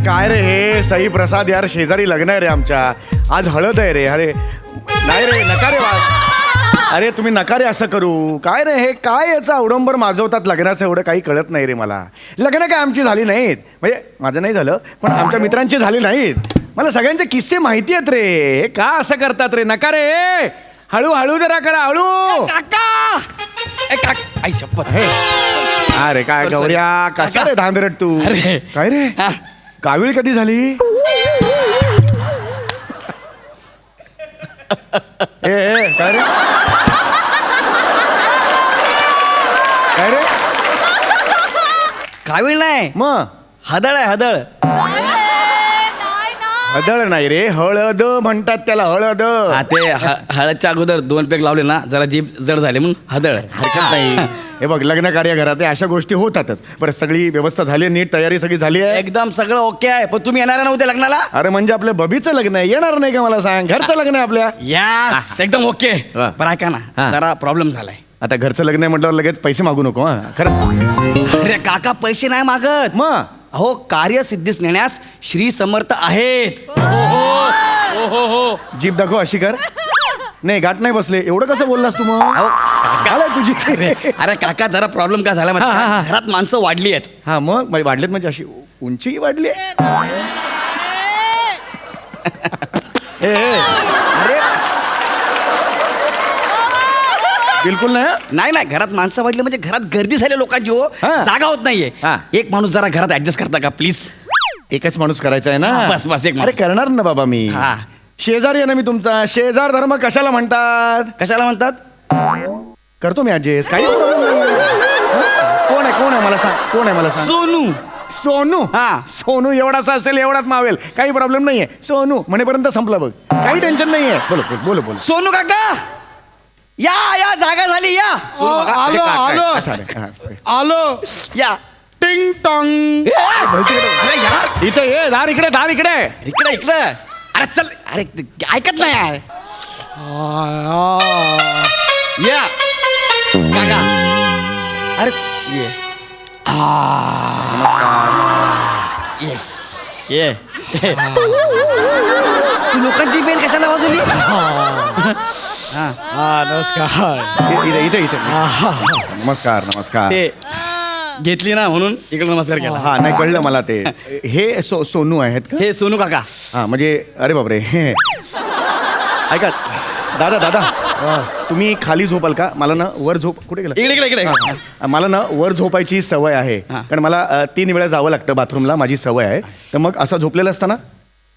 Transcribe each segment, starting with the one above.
काय रे हे सई प्रसाद यार, शेजारी लग्न आहे रे आमच्या, आज हळद आहे रे. अरे नाही रे, नका रे अरे तुम्ही नका रे असं करू. काय रे हे काय याचं अवडंबर माजवतात लग्नाचं, एवढं काही कळत नाही रे मला. लग्न काय आमची झाली नाहीत, म्हणजे माझं नाही झालं पण आमच्या मित्रांची झाली नाहीत. मला सगळ्यांचे किस्से माहिती आहेत रे. हे का असं करतात रे, नका रे. हळू हळू जरा करा, हळू. काका आई शपथ. अरे काय गौऱ्या, कसा रे धांदरट तू. अरे. काय रे कावीळ कधी झाली. ए काय रे, काय रे. कावीळ नाही, मग हदळ आहे, हदळ. हदळ नाही रे, हळद म्हणतात त्याला, हळद. हा ते हळदच्या अगोदर 2 पेग लावले ना, जरा जीभ जड झाली म्हणून हदळ. हरकत नाही. हे बघ लग्न कार्य घरात आहे, अशा गोष्टी होतातच. बरं सगळी व्यवस्था झाली, नीट तयारी सगळी झाली आहे. एकदम सगळं ओके आहे. पण तुम्ही येणार नव्हते लग्नाला. अरे म्हणजे आपल्या बबीचं लग्न आहे, येणार नाही का मला सांग. घरचं लग्न आहे आपल्या. यस एकदम ओके. वा. बरं ऐका ना, हा. जरा प्रॉब्लेम झालाय. आता घरचं लग्न आहे म्हटल्यावर लगेच पैसे मागू नको हा, खरंच. अरे काका पैसे नाही मागत. मग अहो कार्यसिद्धीस नेण्यास श्री समर्थ आहेत. जीभ दाखव अशी कर. नाही गाठ नाही बसले, एवढं कसं बोललास तू. मग अहो काका आलाय तुझी. अरे काका जरा प्रॉब्लेम काय झाला माहिती हा, हा, का? हा. घरात माणसं वाढली आहेत. हा मग वाढलेत म्हणजे अशी उंची वाढली. ए, ए, अरे बिलकुल नाही हा. नाही नाही, घरात माणसं वाढली म्हणजे घरात गर्दी झाली लोकांची. हो हा. जागा होत नाहीये. हा. एक माणूस जरा घरात ऍडजस्ट करता का प्लीज. एकच माणूस करायचा आहे ना. हा, बस, बस, एक अरे माणूस. करणार ना बाबा मी. हा. शेजारी आहे ना मी तुमचा. शेजार धर्म कशाला म्हणतात. कशाला म्हणतात. करतो मी ऍडजस्ट, काही problem नाही. कोण आहे, कोण आहे मला सांग, कोण आहे मला सांग. सोनू. सोनू. हा. सोनू एवढासा असेल एवढाच मावेल, काही प्रॉब्लेम नाहीये. सोनू म्हणेपर्यंत संपलं बघ, काही टेन्शन नाहीये. बोलो बोलो बोलो. सोनू काका या या, जागा झाली या. सोनू काका, आलो आलो अच्छा, अरे, हा. आलो. या. टिंग टॉंग. अरे यार इथे ये, दार इकडे, दार इकडे. इकडे इकडे. अरे चल, अरे ऐकत नाही यार. या काका. अरे ये. ये. तू लोकांची बेल कशाला वाजवली. नमस्कार. इथे इथे इथे. नमस्कार नमस्कार. ते घेतली ना म्हणून इकडे नमस्कार केला. हा नाही कळलं मला ते. हे सोनू आहेत का. हे सोनू काका. हा म्हणजे अरे बापरे. ऐका दादा दादा, तुम्ही खाली झोपाल का. मला ना वर झोप. कुठे गेला. इकडे इकडे इकडे. हा, मला ना वर झोपायची सवय आहे. हा. कारण मला 3 वेळा जावं लागतं बाथरूमला, माझी सवय आहे. तर मग असं झोपलेलं असताना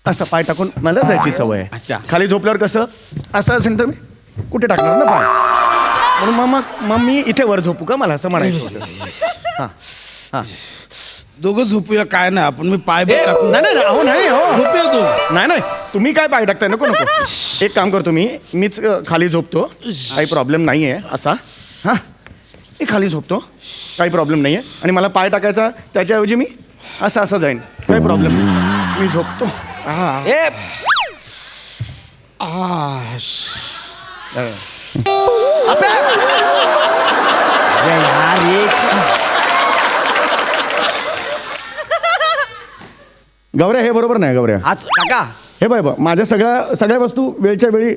असं पाय टाकून मला जायची सवय अच्छा. आहे. खाली झोपल्यावर कसं असं असेल तर मी कुठे टाकणार ना पाय. म्हणून मग मी इथे वर झोपू का, मला असं म्हणायचं होतं. हा हा. दोघं झोपूया, काय नाही आपण. मी पाय नाही नाही अहो नाही हो. झोपूया तू. नाही नाही तुम्ही काय पाय टाकताय, नको नको. एक काम करतो मीच खाली झोपतो, काही प्रॉब्लेम नाही आहे असा. हां मी खाली झोपतो, काही प्रॉब्लेम नाही आहे. आणि मला पाय टाकायचा त्याच्याऐवजी मी असं जाईन, काही प्रॉब्लेम नाही. मी झोपतो. ए यार गौऱ्या हे बरोबर नाही गौऱ्या. आज काका हे बाय बा, माझ्या सगळ्या वस्तू वेळच्या वेळी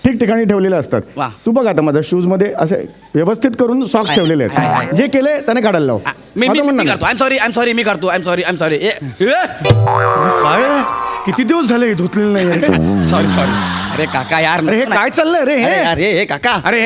ठिकठिकाणी ठेवलेल्या असतात. वा. तू बघ आता माझ्या शूज मध्ये असे व्यवस्थित करून सॉक्स आहे, ठेवलेले आहे, आहेत. आहे. जे केले त्याने काढायला लाव. मी माझं म्हणणं नाही. करतो. आय एम सॉरी मी करतो. I am sorry. काय किती दिवस झाले धुतलेलं नाही. सॉरी अरे काका यार. अरे हे काय चाललंय रे अरे हे. अरे हे काका. अरे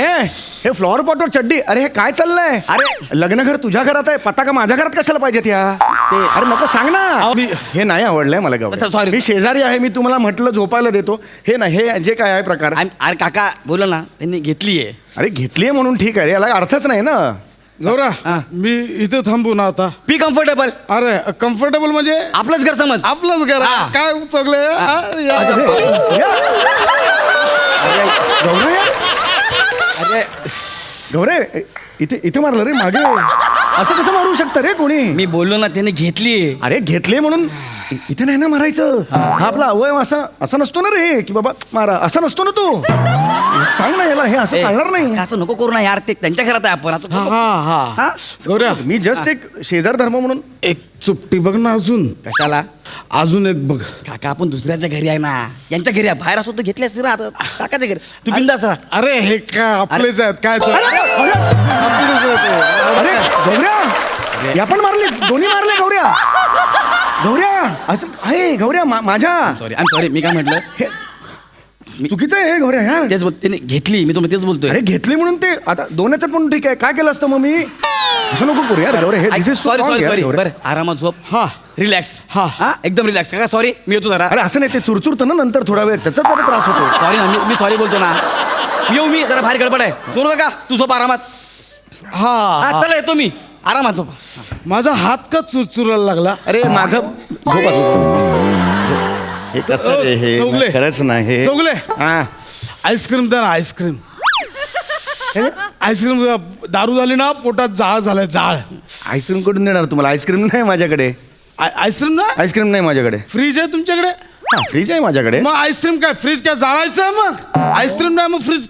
हे फ्लॉवर पॉटवर चड्डी. अरे हे काय चाललंय. अरे लग्न घर तुझ्या घरात आहे, पत्ता का माझ्या घरात कशाला पाहिजेत या. ते- अरे नको सांग ना. हे नाही आवडलंय मला अच्छा, गौऱ्या. sorry. मी शेजारी आहे, मी तुम्हाला म्हटलं झोपायला देतो. हे नाही, हे जे काय आहे प्रकार. अरे काका बोला ना, त्यांनी घेतलीये. अरे घेतलीये म्हणून ठीक आहे रे, याला अर्थच नाही ना. गौरा मी इथे थांबू ना आता. Be comfortable. अरे कम्फर्टेबल म्हणजे आपलंच घर समज. आपलंच घर आहे. हा. काय चगले. गौरे गौरे इथे मारलं रे मागे. असं कसं मारू शकतं रे कोणी. मी बोललो ना, त्यांनी घेतलीये. अरे घेतले म्हणून इथे नाही ना मारायचं हा आपला अवयव असा नसतो ना रे की बाबा मारा असा नसतो ना तू सांग ना याला हे असं ए, चालणार नाही असं नको करू ना यार, ते त्यांच्या घरात आहे आपण असं हा नको. हा हा हा? गौऱ्या मी जस्ट एक शेजार धर्म म्हणून एक चुपटी बघ ना अजून कशाला अजून एक बघ काका आपण दुसऱ्याच्या घरी आहे ना, यांच्या घरी आहे, बाहेर असतो तर घेतले असते ना आता काकाच्या घरी तू बिंदास राहा. अरे हे काय आपलेच आहेत काय आपलेच अरे गौऱ्या या पण मारले दोन्ही मारले गौऱ्या गौऱ्या असं आहे गौऱ्या माझ्या सॉरी मी काय म्हटलं हे चुकीचं आहे हे गौऱ्या यार तेच बोल त्याने घेतली, मी तुम्हाला तेच बोलतोय. अरे घेतली म्हणून ते आता दोन्हीचं पण ठीक आहे काय केलं असतं मग मी असं नको करू यार गौऱ्या हे this is so sorry wrong sorry यार, सॉरी गौऱ्या. बरं आरामात झोप. हा. रिलॅक्स. हा. हा एकदम रिलॅक्स. काका सॉरी मी येतो जरा. अरे असं नाही ते चुरचुरतं ना नंतर थोडा वेळ त्याचा जरा त्रास होतो सॉरी ना मी सॉरी बोलतो ना. येऊ मी जरा बाहेर गडबड आहे. सोनू काका तू झोप आरामात. हा हा चला येतो मी आरामात झोप. माझा हात का चुरचुरायला लागला अरे माझं झोपा हे कसं रे हे चौगले. खरंच नाही चौगले. हा आईस्क्रीम द्या ना आईस्क्रीम आईस्क्रीम दारू झाली ना पोटात जाळ झालाय जाळ आईस्क्रीम कुठून देणार तुम्हाला आईस्क्रीम नाही माझ्याकडे आईस्क्रीम ना आईस्क्रीम नाही माझ्याकडे फ्रीज आहे तुमच्याकडे हा फ्रीज आहे माझ्याकडे मग आईस्क्रीम काय फ्रीज काय जाळायचं आहे मग आईस्क्रीम नाही मग फ्रीज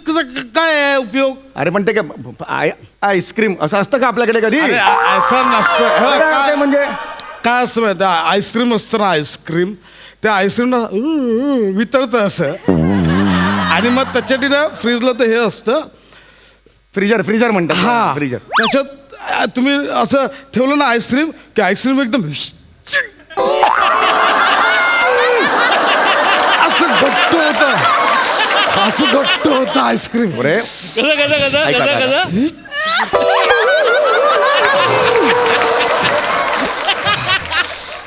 काय आहे उपयोग अरे पण ते काय आईस्क्रीम असं असतं का आपल्याकडे कधी अरे असं नसतं अरे, काय काय म्हणजे काय असतं माहिती आईस्क्रीम असतं ना आईस्क्रीम त्या आईस्क्रीम वितळतं असं आणि मग त्याच्यासाठी ना फ्रीजला तर हे असतं फ्रीजर म्हणतात हा फ्रीजर त्याच्यात तुम्ही असं ठेवलं ना आईस्क्रीम की आईस्क्रीम एकदम असं घट्ट होतं असं घट्ट होतं आईस्क्रीम अरे ऐका, ऐका.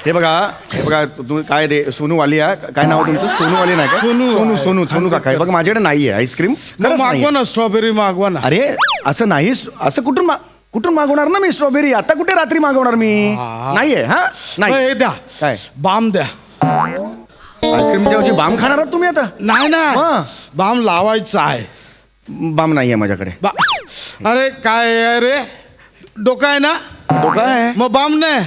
हे बघा तुम्ही काय दे सोनू वाली आहे काय नाव तुमचं सोनू वाली नाही का सोनू. सोनू सोनू सोनू काका हे बघा माझ्याकडे नाहीये आईस्क्रीम मग मागवा ना स्ट्रॉबेरी मागवा ना अरे असं नाही असं कुठून मागवणार ना मी स्ट्रॉबेरी आता कुठे रात्री मागवणार मी नाहीये हा नाही हे द्या काय बाम द्या आईस्क्रीमच्या ऐवजी बाम खाणार आहात तुम्ही आता नाही ना हा. बाम लावायचा आहे बाम नाहीये माझ्याकडे अरे काय आहे रे डोका आहे ना डोका आहे मग बाम नाही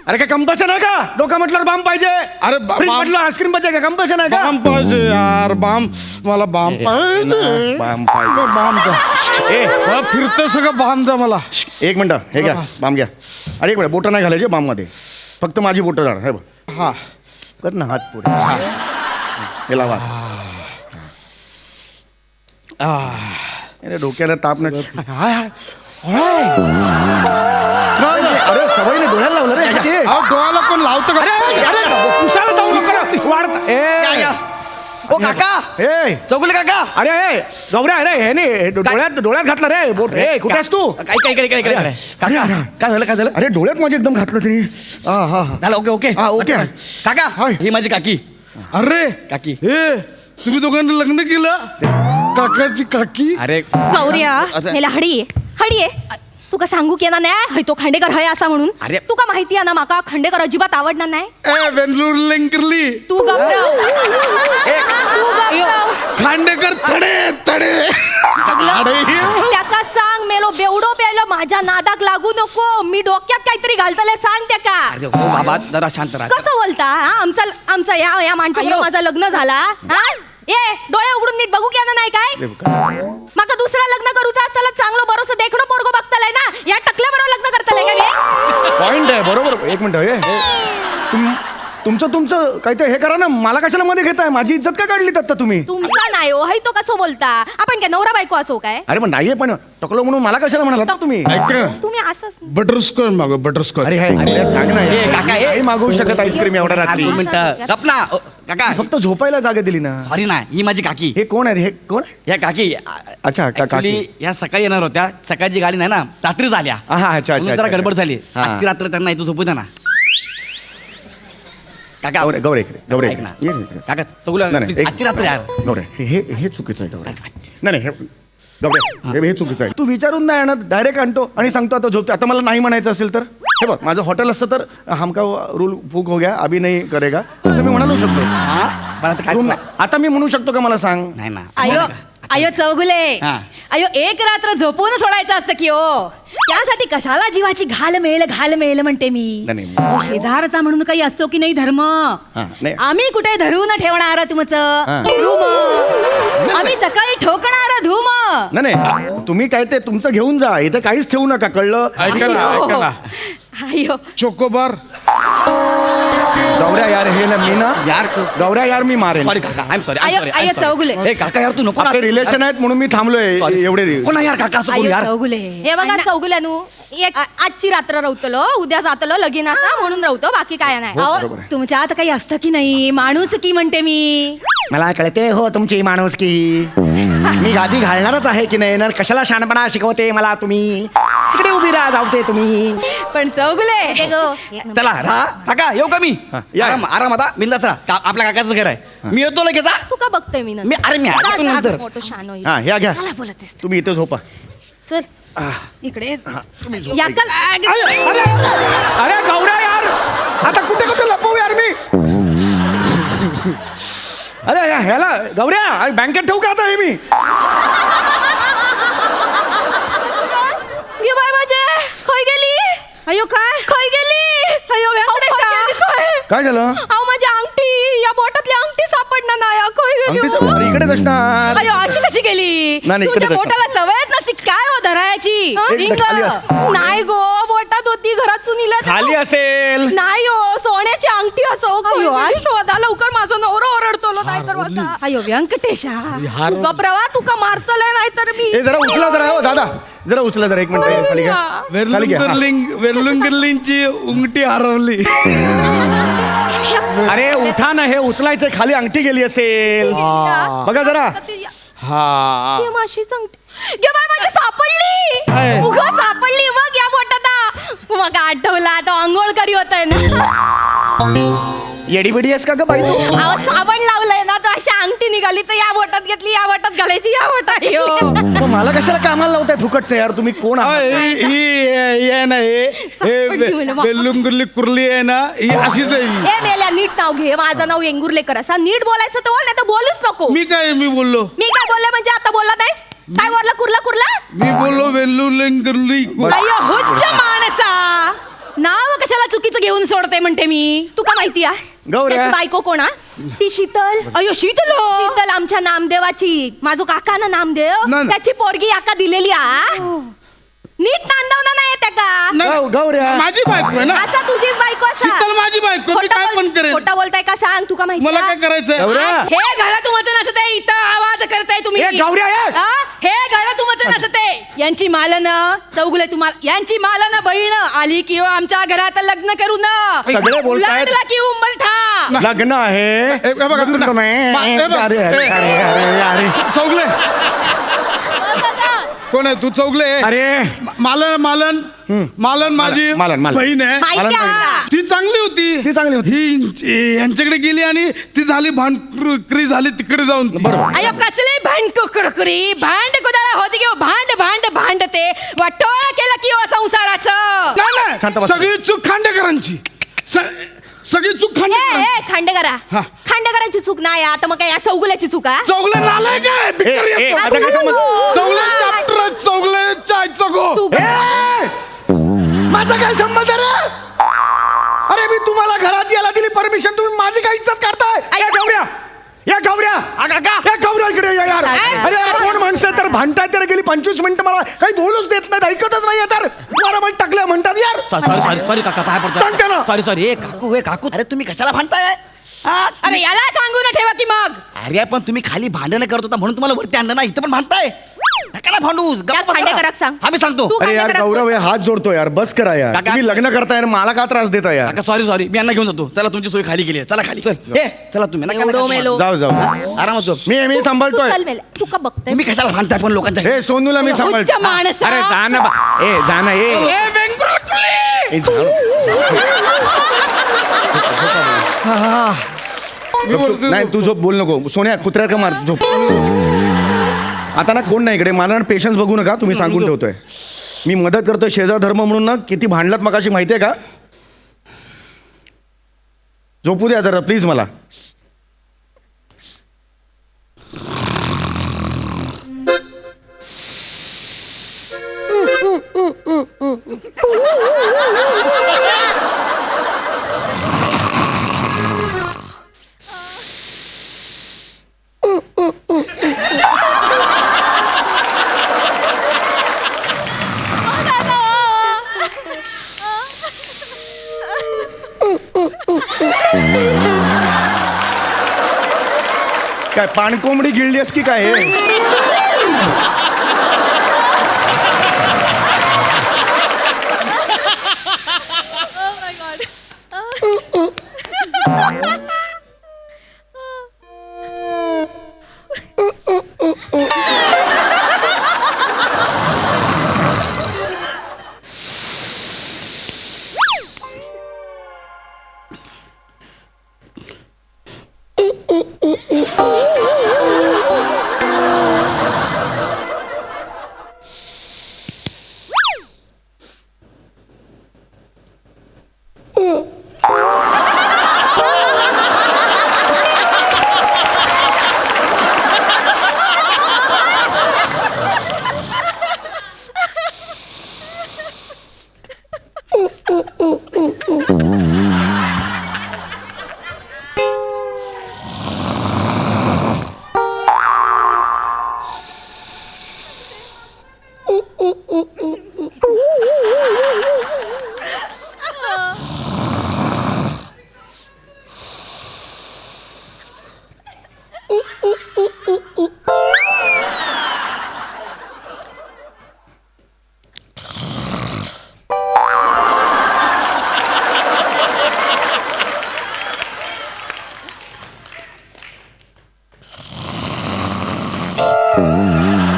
अरे काय कंपल्शन आहे का डोका म्हटलं बाम पाहिजे अरे फ्रीज बाम म्हटलं आईस्क्रीम पाहिजे का कंपल्शन आहे का बाम पाहिजे यार बाम मला बाम पाहिजे बाम पाहिजे. मग बाम द्या ए मला फिरतं सगळं बाम द्या मला एक मिनिट हे घ्या बाम घ्या अरे एक मिनिट बोटं नाही घालायचे बाम मध्ये फक्त माझी बोटं जाणार हे बघ हा कर ना हात पुढे हे लावा अरे डोक्याला ताप नाही अरे सवय नाही डोळ्याला लावलं रे ह्याचे. डोळ्याला पण लावतं का अरे उसाला जाऊ नका. वाढत ए ओ काका ए चौगुले काका अरे ए, गौऱ्या अरे हे नाही डोळ्यात घातलं रे बोट रे कुठे आहेस तू काय काका काय झालं अरे डोळ्यात माझे एकदम घातलं तरी हा हा हा. झालं ओके ओके हा, ओके. काका हाय. ही माझी काकी अरे काकी. हे तुम्ही दोघांनी लग्न केलं काकाची काकी अरे गौऱ्या असं- मेला हडी आहे तुका सांगू की ना नाही हय तो खांडेकर हय असा म्हणून अरे. तुका माहिती आहे ना माका खांडेकर अजिबात आवडणार नाही ए बेंगलुरू लेंकरली तू गप्राव तू गप्राव खांडेकर तडे तडे त्याका सांग मेलो बेवडो प्यायलो माझ्या नादाक लागू नको मी डोक्यात काहीतरी घालतले सांग त्याका अरे हो बाबा जरा शांत राहा कसं बोलता हा आमचा या माणसामुळे माझं लग्न झाला हा ए डोळे उघडून नीट बघू की ना नाही काय माका दुसरा लग्न करूचा असताना चांगलं बरोस देखणं पोरगो बघतलंय ना या टकल्या बरोबर लग्न करतलंय का मी पॉइंट आहे बरोबर एक मिनिट हे तुमचं काही ते हे करा ना मला कशाला मध्ये घेताय माझी इज्जत का काढली आता तुम्ही तुमचा नाही हो हय तो कसं बोलता आपण काय नवरा बायको असो काय अरे पण नाहीये पण टकलो म्हणून मला कशाला म्हणाला तुम्ही ऐक तुम्ही असंच बटरस्कॉच मागव बटरस्कॉच अरे अरे सांग ना ए, काका, ए. नाही मागवू शकत आईस्क्रीम एवढ्या रात्री 2 मिनिटं गप ना ओ, काका फक्त झोपायला जागा दिली ना सॉरी ना ही माझी काकी हे कोण आहे हे कोण या काकी अच्छा काकी actually या सकाळी येणार होत्या सकाळची गाडी नाही ना रात्रीच आल्या हा अच्छा अच्छा म्हणून जरा अच्छा. गडबड झाली हा. आजची रात्र त्यांना इथं झोपू द्या ना काका गौरे इकडे गौरे ऐक ना. ये इकडे. काका चौगुला नाही, नाही, एक- आजची रात्र यार गौरे हे चुकीचं आहे गौरे नाही हे गौरे हे चुकीचं आहे तू विचारून नाही आणत डायरेक्ट आणतो आणि सांगतो आता झोपते आता मला नाही म्हणायचं असेल तर हे बघ माझं हॉटेल असतं तर हमका रूल फूक हो गया अभी नाही करेगा असं मी म्हणालू शकतो हा पण आता काय आता मी म्हणू शकतो का मला सांग नाही ना आयो अयो चौगुले हा. अयो एक रात्र झोपून सोडायचं असतं की हो त्यासाठी कशाला जीवाची घाल मेल म्हणते मी नाही, नाही. अहो, शेजारचा म्हणून काही असतो की नाही धर्म नाही. आम्ही कुठे धरून ठेवणार तुमचं हा. धूम आम्ही सकाळी ठोकणार धूम नाही नाही तुम्ही काय ते तुमचं घेऊन जा इथं काहीच ठेवू नका कळलं ऐका ना ऐका ना अयो चोकोबार गौऱ्या यार हे ना मी ना यार गौऱ्या यार मी मारेन सॉरी काका आय एम सॉरी अयो चौगुले ए काका यार तू नको ना. आपले रिलेशन आहेत म्हणून मी थांबलोय Sorry. एवढे दिवस कोणा यार काका असं बोलू अयो यार चौगुले हे बघा चौगुल्यानू आजची रात्र रवतलो उद्या जातलो लगीन असा म्हणून रवतो बाकी काय नाही हो, अहो, बरोबर आहे. तुमच्या आता काही असतं की नाही माणूस की म्हणते मी मला कळते हो तुमची माणूस की मी गादी घालणारच आहे की नाही ना कशाला शहाणपणा शिकवते मला तुम्ही तिकडे उभी राहा जावते तुम्ही पण चौगुले हे गो. चला राहा काका येऊ का मी हा, या. आराम आता बिंदास राहा आपल्या काकाचं घर आहे मी येतो लगेच हा. तू का बघतोय मी मी आलो जा, जा, नंतर. मोठं शान होईल. हा ह्या घ्या चला बोलतेस तुम्ही इथे झोपा चल इकडे झोपा या इथे. चल. अरे गौऱ्या यार आता कुठे कुठे लपवू यार मी अरे ह्याला गौऱ्या बँकेत ठेवू का आता हे मी ये बाय माझे खय गेली अयो काय खय गेली अयो काय झालं अहो माझी अंगठी या बोटातली अंगठी सापडणार नाही खय गेली अंगठी हो. अरे इकडेच असणार अयो अशी कशी गेली नाही, नाही, तुमच्या इकडेच बोटाला सवयच नसती काय हो धरायची एकदा रिंग. खाली अस. नाही गो बोटात होती घरात सुनीला खाली असेल नाही हो सोन्याची अंगठी असो अयो शोधा लवकर माझा नवरा ओरडतो नाही तर माझा अयो व्यंकटेशा तू गप्रवा तुका मारतलंय नाही तर मी हे जरा उचला जरा हो दादा जरा उचला जरा एक मिनिट खाली घ्या खाली घ्या हा. वेर्लुंगर्लिंगची उंगटी हरवली अरे उठा ना हे उचलायचं खाली अंगठी गेली असेल बघा जरा हा ये माशी सांगते गे बाय माझी सापडली काय? उगा सापडली मग या बोटात मग आठवला तो अंघोळ करी होतय ना येडीबिडी आहेस का ग बाई तू अहो साबण लावलंय ना तर अशी अंगठी निघाली तर या बोटात घेतली या बोटात घालायची या बोटात यो. मग मला कशाला कामाला लावताय फुकटचं यार तुम्ही कोण आहात? ही आहे ना सापडली म्हणे बाबा. वेल्लुंगुर्ली कुर्ली आहे ना ही अशीच आहे ही. ए मेल्या नीट नाव घे माझं नाव येंगुर्लेकर असा नीट बोलायचं तर बोल नाही तर बोलूच नको मी बोललो मी काय बोलले म्हणजे आता बोलला नाहीस काय बोलला कुर्ला मी बोललो वेल्लुंगुर्ली अय्यो हुच्च माणसा नाव कशाला चुकीचं घेऊन सोडते म्हणते मी तुका माहिती आहे गौऱ्या. त्याची बायको कोणा ती शीतल अयो शीतल आमच्या नामदेवाची माझो काका ना नामदेव ना, ना. त्याची पोरगी आका दिलेली आ नीट नांदवना नाही येते का गौऱ्या माझी बायको आहे ना असा तुझीच बायको असा शीतल माझी बायको, मी काय पण करेन. खोटा बोलताय का सांग तुका माहिती मला आहे? काय करायचंय गौऱ्या. हे घरा तुमचं नसते इथं आवाज करताय तुम्ही ए, गौऱ्या, ए! हा? हे घरा तुमचं नसते यांची मालन चौगुले तुम्हाला यांची मालन बहीण आली की हो आमच्या घरात लग्न करू ना सगळे बोलतायत. लाडला की उंबरठा लग्न आहे हे बघा, लग्न नाही. हे बघ. अरे, अरे, अरे, अरे, अरे. चौगले कोण आहे तू चौगले अरे मालन माझी मालन. बहीण आहे माहिती आहे. ती चांगली होती ती चांगली होती. ही यांच्याकडे गेली आणि ती झाली भांडक्री झाली तिकडे जाऊन ती. अयो कसले भांड कुरकुरी भांड कुदाळा होती किंवा भांडते वाटोळा केला किंवा संसाराचं नाही, शांत नाही बस. सगळी चूक खांडेकरांची सगळी चूक ए, खांडेकरांची ए, खांडेकरा हा. खांडेकरांची चूक नाही आता मग काय या चौगुल्याची चूक आहे चौगले नालाय काय भिकारी ए, असतो. आता काय संबंध? चौगले चॅप्टर चौगलेच्या आईचा गो तू माझा काय संबंध रे अरे मी तुम्हाला घरात यायला दिली परमिशन तुम्ही माझी काय इज्जत काढताय या गौऱ्या या गौऱ्या इकडे या यार अरे यार, कोण माणसं तर भांडताय तर गेली 25 मिनिटं मला काही बोलूच देत नाही ऐकतच नाही तर मला टाकलं म्हणतात यार सॉरी काका पाय सांगते ना. पडतो सॉरी ए काकू अरे तुम्ही कशाला भांडताय हा? अरे याला सांगू ना ठेवा की मग अरे पण तुम्ही खाली भांडण करत होता म्हणून तुम्हाला वरती आणलं ना इथं पण भांडताय नका भांडू त्या खांडेकराक सांग. आम्ही सांगतो तू अरे यार खांडेकराक गौरव यार हात जोडतो यार बस करा यार काका. तुम्ही लग्न करताय आणि मला का त्रास देता यार काका सॉरी मी यांना घेऊन जातो चला तुमची सोय खाली गेली आहे चला खाली चल ए चला तुम्ही नका, एवढं नका, मेलो. जाऊ जाऊ आरामात झोप मी सांभाळतोय चल मेल्या. तू का बघताय तुम्ही कशाला भांडताय पण लोकांच्या हे सोनूला मी हुच्च सांभाळतो माणसा. अरे जा ना ए जा ना ए ए, जा. मी बोलतो नाही तू झोप बोल नको सोन्या कुत्र्या का मार झोप आता ना कोण नाही इकडे मला ना पेशन्स बघू नका तुम्ही सांगून ठेवतोय मी मदत करतोय शेजार धर्म म्हणून ना किती भांडलात मगाशी माहितीये का झोपू द्या जरा प्लीज मला काय पाणकोंबडी गिळलीस की काय हे?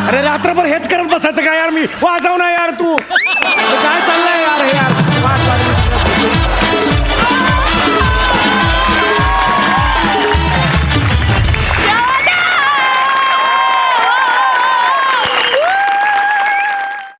अरे रात्रभर हेच करत बसायचं का यार? मी वाजव ना यार तू.